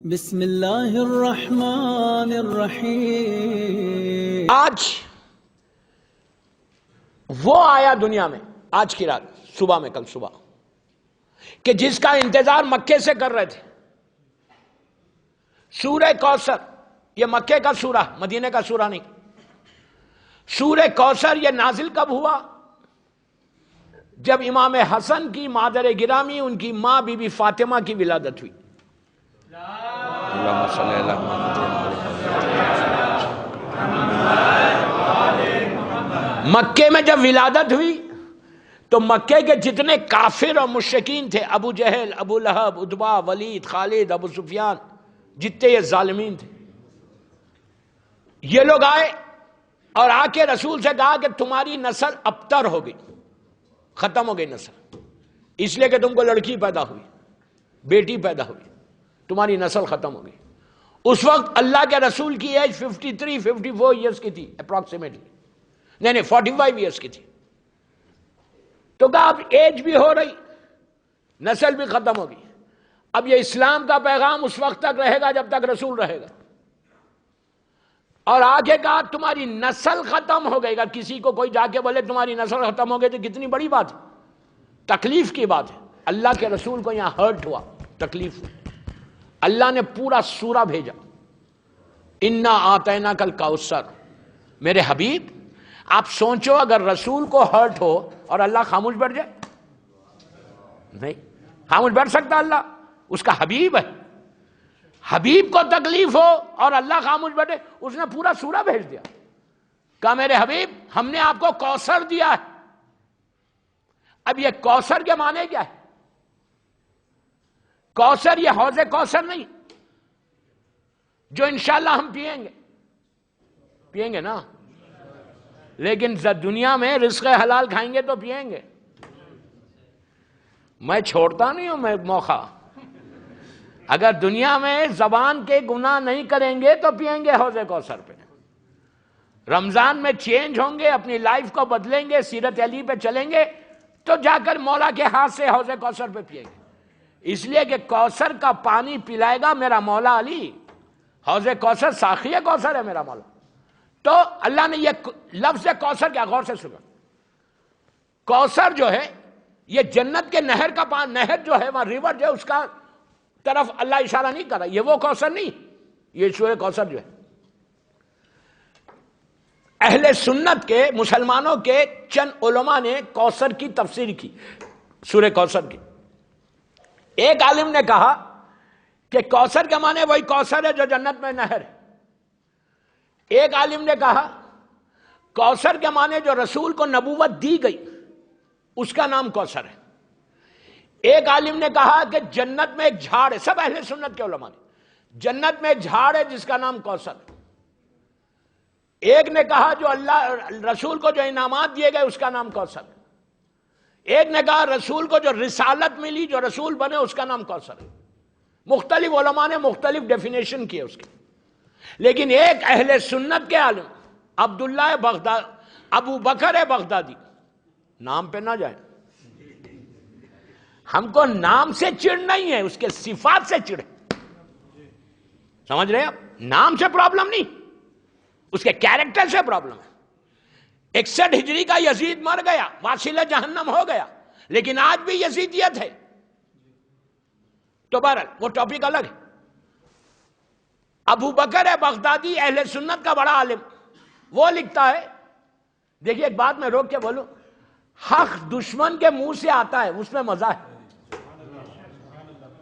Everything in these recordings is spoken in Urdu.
بسم اللہ الرحمن الرحیم۔ آج وہ آیا دنیا میں، آج کی رات صبح میں، کل صبح، کہ جس کا انتظار مکے سے کر رہے تھے۔ سورہ کوثر، یہ مکے کا سورہ، مدینے کا سورہ نہیں۔ سورہ کوثر یہ نازل کب ہوا؟ جب امام حسن کی مادر گرامی، ان کی ماں بی بی فاطمہ کی ولادت ہوئی۔ اللہم صلی اللہ مکے میں جب ولادت ہوئی تو مکے کے جتنے کافر اور مشرکین تھے، ابو جہل، ابو لہب، عتبہ، ولید، خالد، ابو سفیان، جتنے یہ ظالمین تھے، یہ لوگ آئے اور آ کے رسول سے کہا کہ تمہاری نسل ابتر ہو گئی، ختم ہو گئی نسل، اس لیے کہ تم کو لڑکی پیدا ہوئی، بیٹی پیدا ہوئی، تمہاری نسل ختم ہو گئی۔ اس وقت اللہ کے رسول کی ایج 53-54 ایئرس کی تھی اپروکسیمیٹلی، نہیں 45 ایئرس کی تھی۔ تو کہا اب ایج بھی ہو رہی، نسل بھی ختم ہوگی، اب یہ اسلام کا پیغام اس وقت تک رہے گا جب تک رسول رہے گا۔ اور آگے کہا تمہاری نسل ختم ہو گئی گا، کسی کو کوئی جا کے بولے تمہاری نسل ختم ہو گئی تو کتنی بڑی بات ہے، تکلیف کی بات ہے۔ اللہ کے رسول کو یہاں ہرٹ ہوا، تکلیف ہوئی۔ اللہ نے پورا سورہ بھیجا، انا آتیناک الکوثر۔ میرے حبیب، آپ سوچو اگر رسول کو ہرٹ ہو اور اللہ خاموش بیٹھ جائے؟ نہیں، خاموش بیٹھ سکتا اللہ؟ اس کا حبیب ہے، حبیب کو تکلیف ہو اور اللہ خاموش بیٹھے؟ اس نے پورا سورہ بھیج دیا، کہا میرے حبیب ہم نے آپ کو کوثر دیا ہے۔ اب یہ کوثر کے معنی کیا ہے؟ کوثر یہ حوض کوثر نہیں جو انشاءاللہ ہم پیئیں گے نا، لیکن دنیا میں رزق حلال کھائیں گے تو پیئیں گے۔ میں چھوڑتا نہیں ہوں میں موقع، اگر دنیا میں زبان کے گناہ نہیں کریں گے تو پیئیں گے حوض کوثر پہ۔ رمضان میں چینج ہوں گے، اپنی لائف کو بدلیں گے، سیرت علی پہ چلیں گے تو جا کر مولا کے ہاتھ سے حوض کوثر پہ پیئیں گے، اس لیے کہ کوثر کا پانی پلائے گا میرا مولا علی۔ حوض کوثر ساقی کوثر ہے میرا مولا۔ تو اللہ نے یہ لفظ کوثر کیا، غور سے سنا، کوثر جو ہے یہ جنت کے نہر کا پانی، نہر جو ہے وہاں ریور جو ہے اس کا طرف اللہ اشارہ نہیں کر رہا، یہ وہ کوثر نہیں، یہ سورہ کوثر جو ہے۔ اہل سنت کے، مسلمانوں کے چند علماء نے کوثر کی تفسیر کی، سورہ کوثر کی۔ ایک عالم نے کہا کہ کوثر کے معنی وہی کوثر ہے جو جنت میں نہر ہے۔ ایک عالم نے کہا کوثر کے معنی جو رسول کو نبوت دی گئی اس کا نام کوثر ہے۔ ایک عالم نے کہا کہ جنت میں ایک جھاڑ ہے، سب اہل سنت کے علماء نے، جنت میں ایک جھاڑ ہے جس کا نام کوثر ہے۔ ایک نے کہا جو اللہ رسول کو جو انعامات دیے گئے اس کا نام کوثر ہے۔ ایک نے کہا رسول کو جو رسالت ملی، جو رسول بنے اس کا نام کوثر ہے۔ مختلف علماء نے مختلف ڈیفینیشن کی اس کی، لیکن ایک اہل سنت کے عالم عبداللہ بغداد، ابو بکر بغدادی، نام پہ نہ جائیں، ہم کو نام سے چڑ نہیں ہے، اس کے صفات سے چڑ ہے، سمجھ رہے ہیں آپ؟ نام سے پرابلم نہیں، اس کے کیریکٹر سے پرابلم ہے۔ 61 ہجری کا یزید مر گیا، واصل جہنم ہو گیا، لیکن آج بھی یزیدیت ہے۔ تو بہرحال وہ ٹاپک الگ ہے۔ ابو بکر بغدادی اہل سنت کا بڑا عالم، وہ لکھتا ہے، دیکھیے ایک بات میں روک کے بولوں، حق دشمن کے منہ سے آتا ہے اس میں مزہ ہے،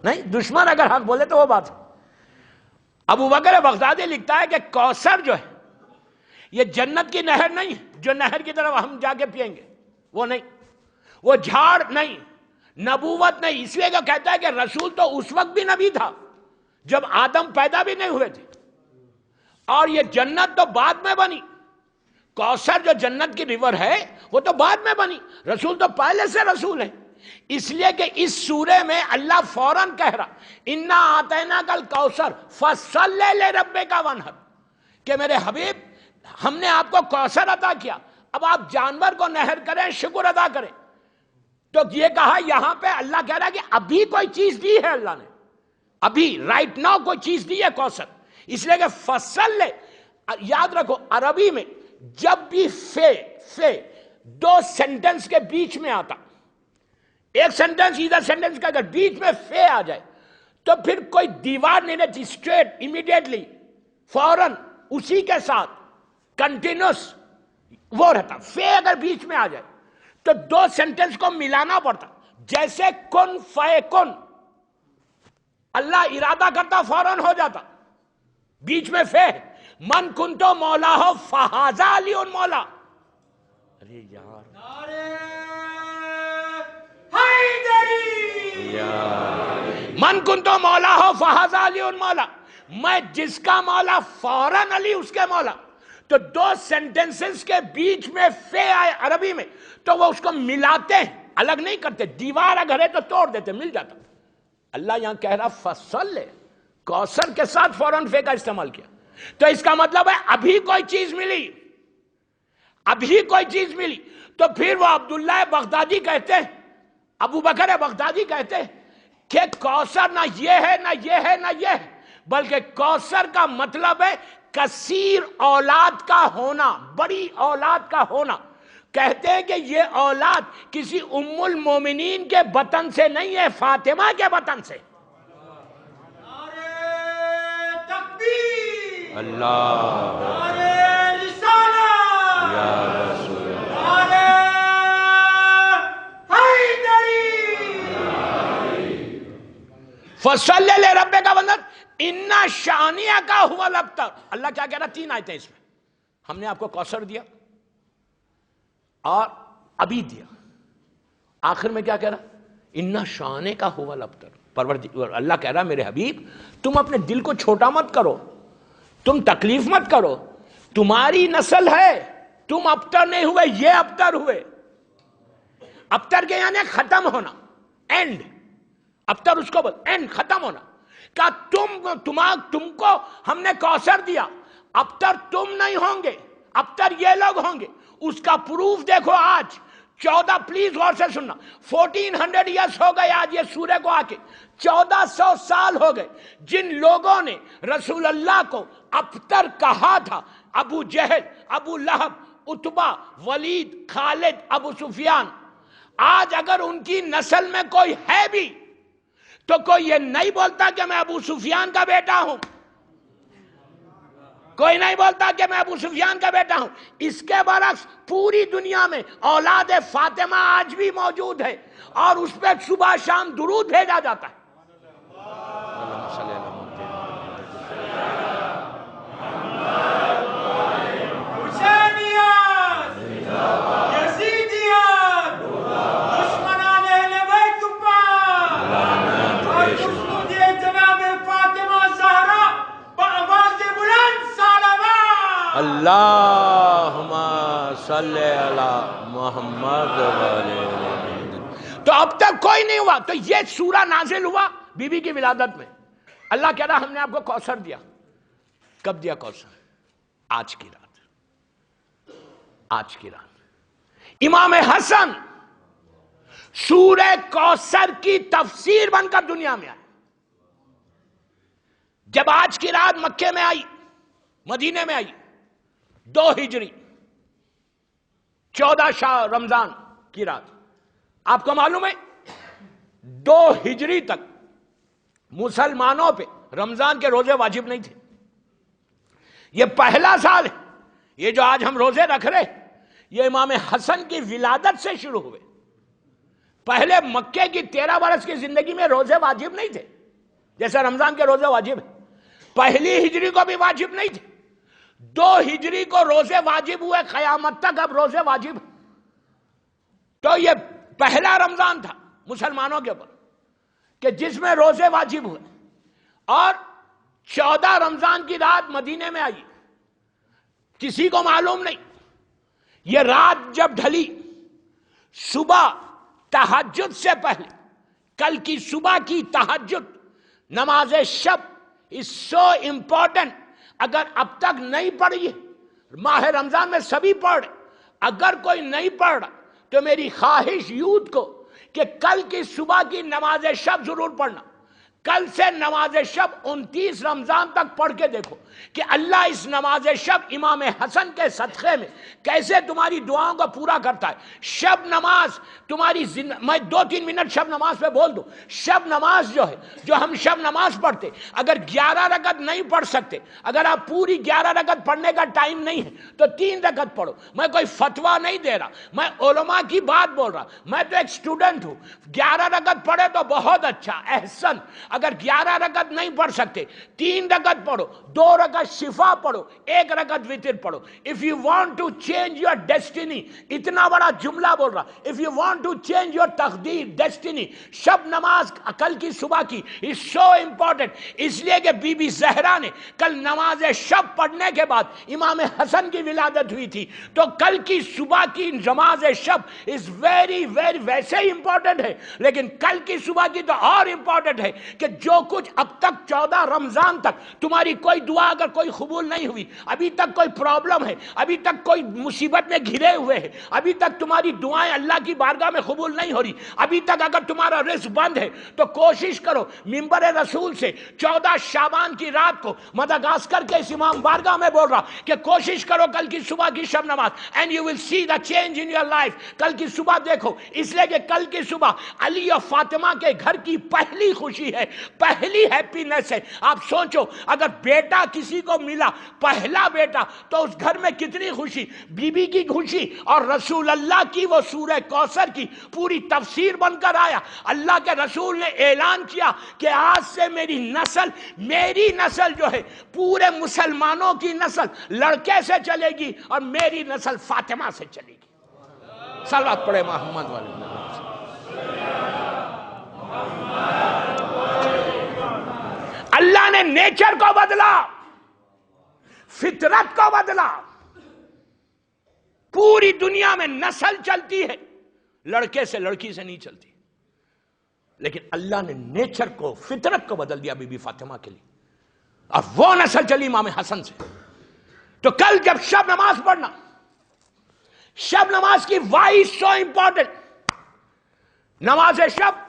نہیں دشمن اگر حق بولے تو وہ بات ہے۔ ابو بکر بغدادی لکھتا ہے کہ کوثر جو ہے یہ جنت کی نہر نہیں، جو نہر کی طرف ہم جا کے پیئیں گے، وہ نہیں، وہ جھاڑ نہیں، نبوت نہیں، اس لیے کہ کہتا ہے کہ رسول تو اس وقت بھی نبی تھا جب آدم پیدا بھی نہیں ہوئے تھے، اور یہ جنت تو بعد میں بنی، کوثر جو جنت کی ریور ہے وہ تو بعد میں بنی، رسول تو پہلے سے رسول ہے۔ اس لیے کہ اس سورے میں اللہ فوراً کہہ رہا انا آتیناک الکوثر فصلی لربک وانحر، کہ میرے حبیب ہم نے آپ کو کوثر عطا کیا، اب آپ جانور کو نہر کریں، شکر ادا کریں۔ تو یہ کہا یہاں پہ اللہ کہہ رہا ہے کہ ابھی کوئی چیز دی ہے اللہ نے، ابھی رائٹ ناؤ کوئی چیز نہیں ہے کوثر، اس لیے کہ فصل لے. یاد رکھو عربی میں جب بھی فے دو سینٹنس کے بیچ میں آتا، ایک سینٹنس ادھر سینٹنس کا اگر بیچ میں فے آ جائے تو پھر کوئی دیوار نہیں رہتی، اسٹریٹ امیڈیٹلی فوراً اسی کے ساتھ کنٹینیوس وہ رہتا. فے اگر بیچ میں آ جائے تو دو سینٹنس کو ملانا پڑتا، جیسے کن فیکن، اللہ ارادہ کرتا فوراً ہو جاتا، بیچ میں فے. من کنتو مولا ہو فہذا علی مولا. ارے یار من کنتو مولا ہو فہذا علی مولا، میں جس کا مولا فوراً علی اس کے مولا. تو دو سینٹنسز کے بیچ میں فے آئے عربی میں تو وہ اس کو ملاتے ہیں، الگ نہیں کرتے. دیوار اگر ہے تو توڑ دیتے، مل جاتا. اللہ یہاں کہہ رہا فصل لے، کوثر کے ساتھ فوراً فے کا استعمال کیا. تو اس کا مطلب ہے ابھی کوئی چیز ملی، ابھی کوئی چیز ملی. تو پھر وہ عبداللہ بغدادی کہتے ہیں، ابو بکر بغدادی کہتے ہیں کہ کوثر نہ یہ ہے نہ یہ ہے نہ یہ ہے، بلکہ کوثر کا مطلب ہے کثیر اولاد کا ہونا، بڑی اولاد کا ہونا. کہتے ہیں کہ یہ اولاد کسی ام المومنین کے بطن سے نہیں ہے، فاطمہ کے بطن سے. اللہ یا رسول فصل لے رب کا بندت ان شانیہ کا ہوا الابتر. اللہ کیا کہہ رہا؟ تین آیتیں اس میں. ہم نے آپ کو کوثر دیا اور ابھی دیا، آخر میں کیا کہہ رہا؟ ان شانے کا ہوا الابتر. اللہ کہہ رہا میرے حبیب تم اپنے دل کو چھوٹا مت کرو، تم تکلیف مت کرو، تمہاری نسل ہے، تم ابتر نہیں ہوئے، یہ ابتر ہوئے. ابتر کے یعنی ختم ہونا، اینڈ. ابتر اس کو بول اینڈ، ختم ہونا. کہ تم کو ہم نے کوثر دیا، ابتر تم نہیں ہوں گے، ابتر یہ لوگ ہوں گے. اس کا پروف دیکھو آج 14، پلیز غور سے سننا، 1400 ایئرس ہو گئے آج یہ سورہ کو آ کے، 1400 سال ہو گئے جن لوگوں نے رسول اللہ کو ابتر کہا تھا. ابو جہل، ابو لہب، عتبہ، ولید، خالد، ابو سفیان. آج اگر ان کی نسل میں کوئی ہے بھی تو کوئی یہ نہیں بولتا کہ میں ابو سفیان کا بیٹا ہوں، کوئی نہیں بولتا کہ میں ابو سفیان کا بیٹا ہوں. اس کے برعکس پوری دنیا میں اولاد فاطمہ آج بھی موجود ہے اور اس پہ صبح شام درود بھیجا جاتا ہے. اللہم صلی علی محمد. تو اب تک کوئی نہیں ہوا. تو یہ سورہ نازل ہوا بی بی کی ولادت میں. اللہ کہہ رہا ہم نے آپ کو کوثر دیا. کب دیا کوثر؟ آج کی رات. آج کی رات امام حسن سورہ کوثر کی تفسیر بن کر دنیا میں آئے. جب آج کی رات مکے میں آئی، مدینے میں آئی، 2 ہجری 14 شاہ رمضان کی رات. آپ کو معلوم ہے 2 ہجری تک مسلمانوں پہ رمضان کے روزے واجب نہیں تھے. یہ پہلا سال ہے یہ جو آج ہم روزے رکھ رہے، یہ امام حسن کی ولادت سے شروع ہوئے. پہلے مکے کی 13 برس کی زندگی میں روزے واجب نہیں تھے جیسے رمضان کے روزے واجب ہیں. پہلی ہجری کو بھی واجب نہیں تھے. 2 ہجری کو روزے واجب ہوئے، قیامت تک اب روزے واجب. تو یہ پہلا رمضان تھا مسلمانوں کے اوپر کہ جس میں روزے واجب ہوئے. اور 14 رمضان کی رات مدینے میں آئی. کسی کو معلوم نہیں. یہ رات جب ڈھلی، صبح تہجد سے پہلے، کل کی صبح کی تہجد، نماز شب is so important. اگر اب تک نہیں پڑھی، ماہ رمضان میں سبھی پڑھ، اگر کوئی نہیں پڑھ تو میری خواہش یوتھ کو کہ کل کی صبح کی نماز شب ضرور پڑھنا. کل سے نماز شب 29 رمضان تک پڑھ کے دیکھو کہ اللہ اس نماز شب امام حسن کے صدقے میں کیسے تمہاری دعاؤں کو پورا کرتا ہے. شب نماز تمہاری میں 2-3 منٹ شب نماز پہ بول دوں. شب نماز جو ہے، جو ہم شب نماز پڑھتے، اگر 11 رکعت نہیں پڑھ سکتے، اگر آپ پوری 11 رکعت پڑھنے کا ٹائم نہیں ہے تو 3 رکعت پڑھو. میں کوئی فتویٰ نہیں دے رہا، میں علماء کی بات بول رہا. میں تو ایک اسٹوڈنٹ ہوں. 11 رکعت پڑھے تو بہت اچھا، احسن. اگر 11 رکعت نہیں پڑھ سکتے 3 رکعت پڑھو، 2 رکعت شفا پڑھو، 1 رکعت وتر پڑھو. if you want to change your destiny، اتنا بڑا جملہ بول رہا. if you want to change your تقدیر، ڈیسٹینی، شب نماز کل کی صبح کی is so important. اس لیے کہ بی بی زہرا نے کل نماز شب پڑھنے کے بعد امام حسن کی ولادت ہوئی تھی، تو کل کی صبح کی نماز شب is very very ویسے ہی امپورٹنٹ ہے، لیکن کل کی صبح کی تو اور امپورٹنٹ ہے کہ جو کچھ اب تک 14 رمضان تک تمہاری کوئی دعا اگر کوئی قبول نہیں ہوئی، ابھی تک کوئی پرابلم ہے، ابھی تک کوئی مصیبت میں گھرے ہوئے ہیں، ابھی تک تمہاری دعائیں اللہ کی بارگاہ میں قبول نہیں ہو رہی، ابھی تک اگر تمہارا رزق بند ہے، تو کوشش کرو منبر رسول سے 14 شعبان کی رات کو مدغاسکر کے اس امام بارگاہ میں بول رہا کہ کوشش کرو کل کی صبح کی شب نماز and you will see the change in your life. کل کی صبح دیکھو، اس لیے کہ کل کی صبح علی اور فاطمہ کے گھر کی پہلی خوشی ہے، پہلی ہیپینس ہے. آپ سوچو اگر بیٹا کسی کو ملا، پہلا بیٹا، تو اس گھر میں کتنی خوشی. بی بی کی خوشی اور رسول اللہ کی وہ سورہ کوثر کی پوری تفسیر بن کر آیا. اللہ کے رسول نے اعلان کیا کہ آج سے میری نسل جو ہے پورے مسلمانوں کی نسل لڑکے سے چلے گی اور میری نسل فاطمہ سے چلے گی. صلوات پڑھے محمد والے. اللہ نے نیچر کو بدلا، فطرت کو بدلا. پوری دنیا میں نسل چلتی ہے، لڑکے سے لڑکی سے نہیں چلتی، لیکن اللہ نے نیچر کو، فطرت کو بدل دیا بی بی فاطمہ کے لیے، اور وہ نسل چلی امام حسن سے. تو کل جب شب نماز پڑھنا، شب نماز کی وائی سو امپورٹنٹ. نماز شب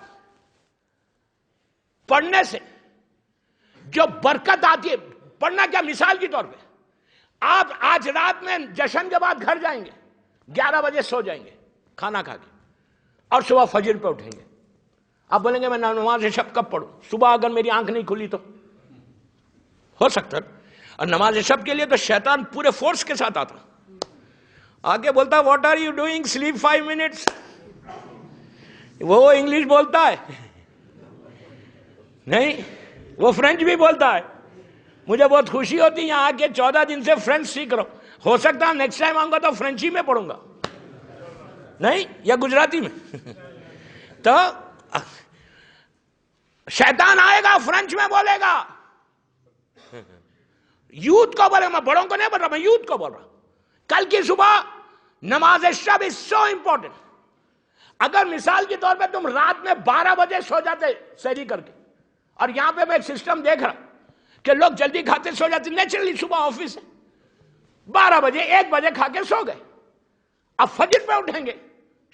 پڑھنے سے جو برکت آتی ہے، پڑھنا کیا، مثال کے طور پہ آپ آج رات میں جشن کے بعد گھر جائیں گے، 11 بجے سو جائیں گے کھانا کھا کے، اور صبح فجر پہ اٹھیں گے. آپ بولیں گے میں نماز شب کب پڑھوں؟ صبح اگر میری آنکھ نہیں کھلی تو ہو سکتا ہے. اور نماز شب کے لیے تو شیطان پورے فورس کے ساتھ آتا، آگے بولتا what are you doing, sleep 5 minutes. وہ انگلش بولتا ہے نہیں، وہ فرینچ بھی بولتا ہے. مجھے بہت خوشی ہوتی ہے یہاں آ کے 14 دن سے فرینچ سیکھ رہا ہوں. ہو سکتا ہے نیکسٹ ٹائم آؤں گا تو فرینچی میں پڑھوں گا، نہیں، یا گجراتی میں. تو شیطان آئے گا فرینچ میں بولے گا. یوتھ کو بولے، میں بڑوں کو نہیں بول رہا، میں یوتھ کو بول رہا. کل کی صبح نماز شب از سو امپورٹنٹ. اگر مثال کے طور پہ تم رات میں 12 بجے سو جاتے سحری کر کے، اور یہاں پہ میں ایک سسٹم دیکھ رہا کہ لوگ جلدی کھاتے سو جاتے، نیچرلی صبح آفس ہے، 12 بجے 1 بجے کھا کے سو گئے، اب فجر پہ اٹھیں گے،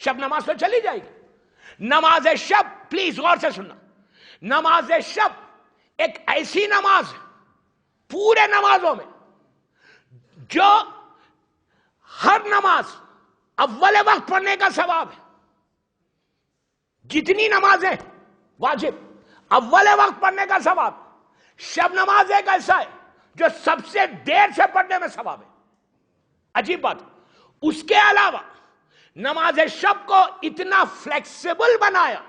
شب نماز تو چلی جائے گی. نماز شب، پلیز غور سے سننا، نماز شب ایک ایسی نماز ہے پورے نمازوں میں جو ہر نماز اول وقت پڑھنے کا ثواب ہے. جتنی نمازیں واجب اول وقت پڑھنے کا ثواب، شب نماز ایک ایسا ہے جو سب سے دیر سے پڑھنے میں ثواب ہے. عجیب بات. اس کے علاوہ نماز شب کو اتنا فلیکسیبل بنایا،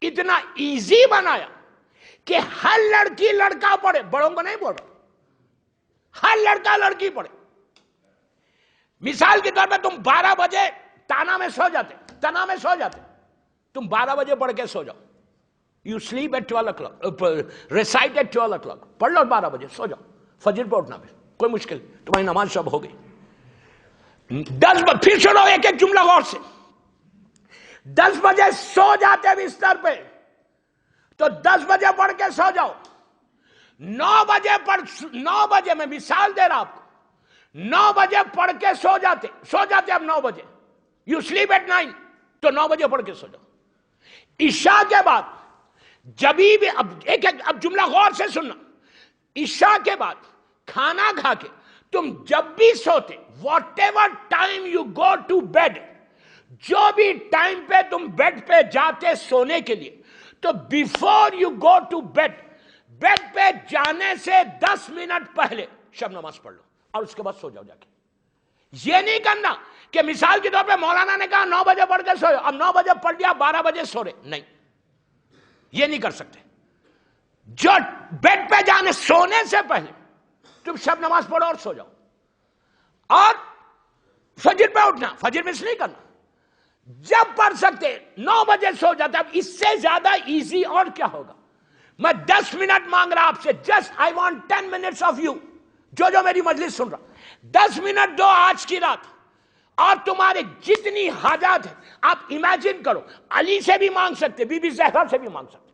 اتنا ایزی بنایا کہ ہر لڑکی لڑکا پڑھے. بڑوں کو نہیں بول رہا، ہر لڑکا لڑکی پڑھے. مثال کے طور پہ تم 12 بجے تنا میں سو جاتے، تم 12 بجے پڑھ کے سو جاؤ. You sleep at 12 o'clock، recite at 12 o'clock، پڑھ لو 12 بجے، سو جاؤ. فجر پہ اٹھنا پھر کوئی مشکل، تمہاری نماز شب ہو گئی. 10 پھر سنو ایک ایک جملہ غور سے. 10 بجے سو جاتے بستر پہ تو 10 بجے پڑھ کے سو جاؤ. 9 بجے میں مثال دے رہا آپ کو، 9 بجے پڑھ کے سو جاتے اب 9 بجے، یو سلیپ ایٹ 9، تو 9 بجے پڑھ کے سو جاؤ. عشاء کے بعد جبھی بھی اب جملہ غور سے سننا، عشاء کے بعد کھانا کھا کے تم جب بھی سوتے، whatever time you go to bed, جو بھی ٹائم پہ تم بیڈ پہ جاتے سونے کے لیے، تو before you go to bed پہ جانے سے 10 منٹ پہلے شب نماز پڑھ لو اور اس کے بعد سو جاؤ جا کے۔ یہ نہیں کرنا کہ مثال کے طور پہ مولانا نے کہا 9 بجے پڑھ کے سو، اب 9 بجے پڑھ لیا 12 بجے سو رہے، نہیں، یہ نہیں کر سکتے۔ جو بیڈ پہ جانے سونے سے پہلے تم شب نماز پڑھو اور سو جاؤ، اور فجر پہ اٹھنا، فجر مس نہیں کرنا، جب پڑھ سکتے 9 بجے سو جاتا۔ اب اس سے زیادہ ایزی اور کیا ہوگا؟ میں 10 منٹ مانگ رہا آپ سے، just I want 10 minutes of you, جو میری مجلس سن رہا، 10 منٹ دو آج کی رات، اور تمہارے جتنی حاجات ہیں آپ امیجن کرو، علی سے بھی مانگ سکتے، بی بی زہرا سے بھی مانگ سکتے۔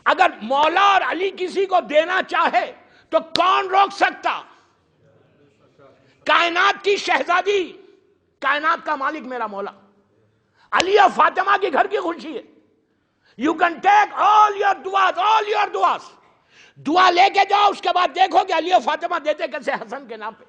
اگر مولا اور علی کسی کو دینا چاہے تو کون روک سکتا؟ کائنات کی شہزادی، کائنات کا مالک میرا مولا، علی اور فاطمہ کی گھر کی خوشی ہے۔ You can take all your دعاز، دعا لے کے جاؤ، اس کے بعد دیکھو کہ علی اور فاطمہ دیتے کیسے حسن کے نام پہ۔